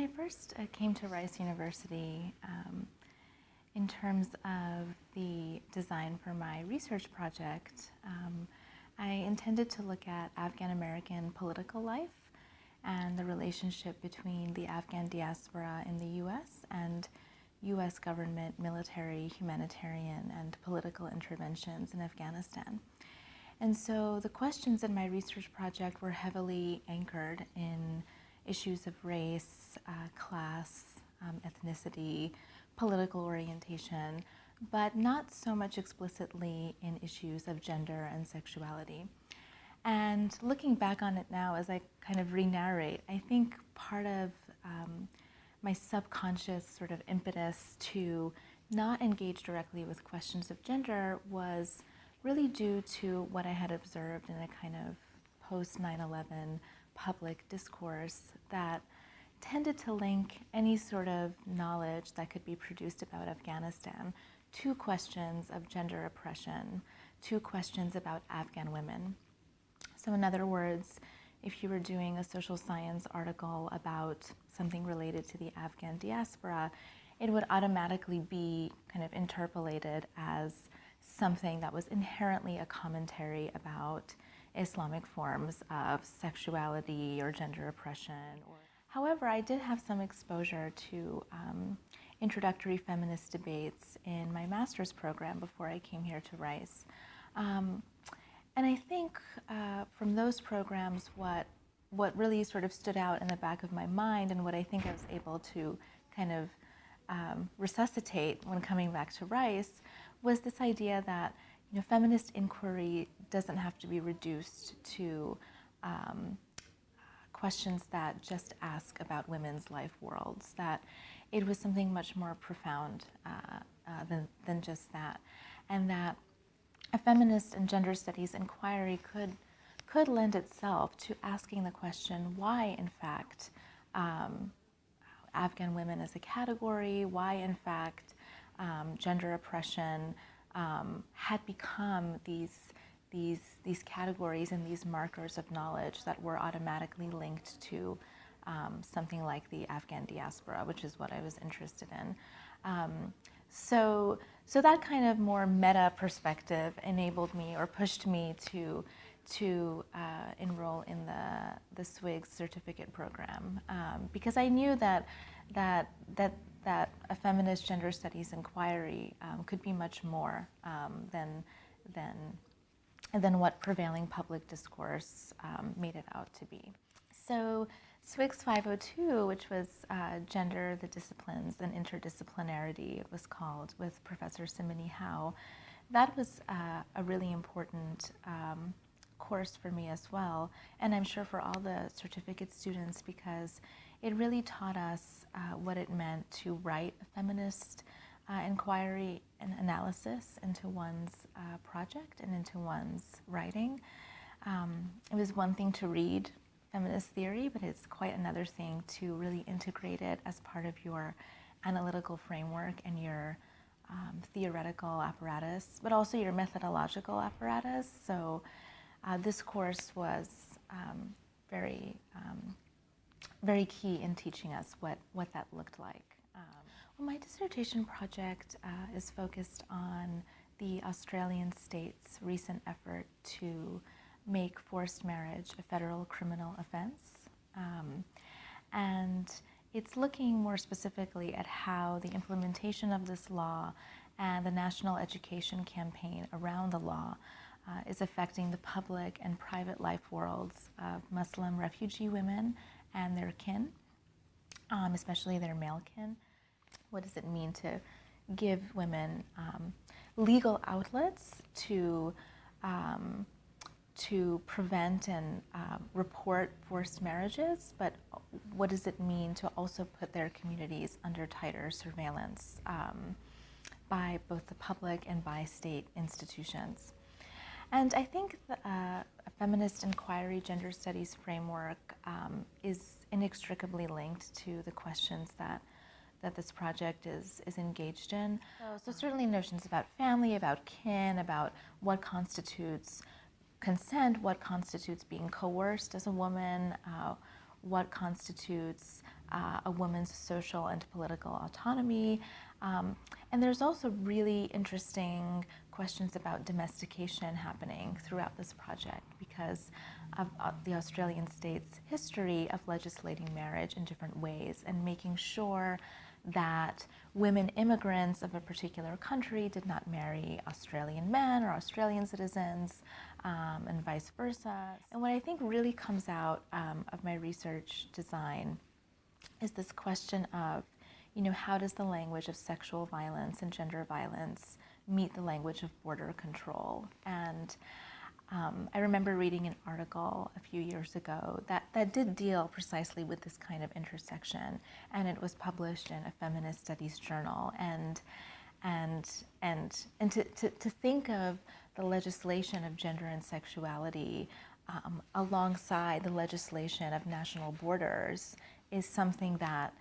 I first came to Rice University, in terms of the design for my research project, I intended to look at Afghan American political life and the relationship between the Afghan diaspora in the U.S. and U.S. government, military, humanitarian, and political interventions in Afghanistan. And so the questions in my research project were heavily anchored in issues of race, class, ethnicity, political orientation, but not so much explicitly in issues of gender and sexuality. And looking back on it now as I kind of re-narrate, I think part of my subconscious sort of impetus to not engage directly with questions of gender was really due to what I had observed in a kind of post 9/11 public discourse that tended to link any sort of knowledge that could be produced about Afghanistan to questions of gender oppression, to questions about Afghan women. So in other words, if you were doing a social science article about something related to the Afghan diaspora, it would automatically be kind of interpolated as something that was inherently a commentary about Islamic forms of sexuality or gender oppression. However, I did have some exposure to introductory feminist debates in my master's program before I came here to Rice. And I think from those programs, what really sort of stood out in the back of my mind and what I think I was able to kind of resuscitate when coming back to Rice was this idea that feminist inquiry doesn't have to be reduced to questions that just ask about women's life worlds, that it was something much more profound than just that, and that a feminist and gender studies inquiry could lend itself to asking the question why, in fact, Afghan women as a category, why, in fact, gender oppression had become these categories and these markers of knowledge that were automatically linked to something like the Afghan diaspora, which is what I was interested in. So that kind of more meta perspective enabled me or pushed me to enroll in the SWGS certificate program, because I knew that a feminist gender studies inquiry could be much more than what prevailing public discourse made it out to be. So SWGS 502, which was Gender, the Disciplines, and Interdisciplinarity, it was called, with Professor Simini Howe, that was a really important course for me as well, and I'm sure for all the certificate students, because it really taught us what it meant to write a feminist inquiry and analysis into one's project and into one's writing. It was one thing to read feminist theory, but it's quite another thing to really integrate it as part of your analytical framework and your theoretical apparatus, but also your methodological apparatus. So this course was very key in teaching us what that looked like. Well, my dissertation project is focused on the Australian state's recent effort to make forced marriage a federal criminal offense. And it's looking more specifically at how the implementation of this law and the national education campaign around the law is affecting the public and private life worlds of Muslim refugee women and their kin, especially their male kin. What does it mean to give women legal outlets to prevent and report forced marriages, but what does it mean to also put their communities under tighter surveillance by both the public and by state institutions? And I think a feminist inquiry gender studies framework is inextricably linked to the questions that this project is engaged in. So certainly notions about family, about kin, about what constitutes consent, what constitutes being coerced as a woman, what constitutes a woman's social and political autonomy. And there's also really interesting questions about domestication happening throughout this project because of the Australian state's history of legislating marriage in different ways and making sure that women immigrants of a particular country did not marry Australian men or Australian citizens, and vice versa. And what I think really comes out of my research design is this question of, how does the language of sexual violence and gender violence meet the language of border control? And I remember reading an article a few years ago that did deal precisely with this kind of intersection, and it was published in a feminist studies journal. And to think of the legislation of gender and sexuality alongside the legislation of national borders is something that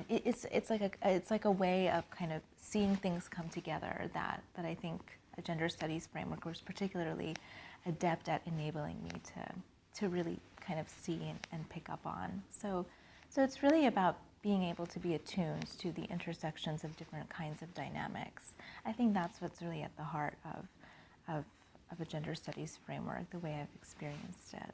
it's like a way of kind of seeing things come together that I think a gender studies framework was particularly adept at enabling me to really kind of see and pick up on. So it's really about being able to be attuned to the intersections of different kinds of dynamics. I think that's what's really at the heart of a gender studies framework, the way I've experienced it.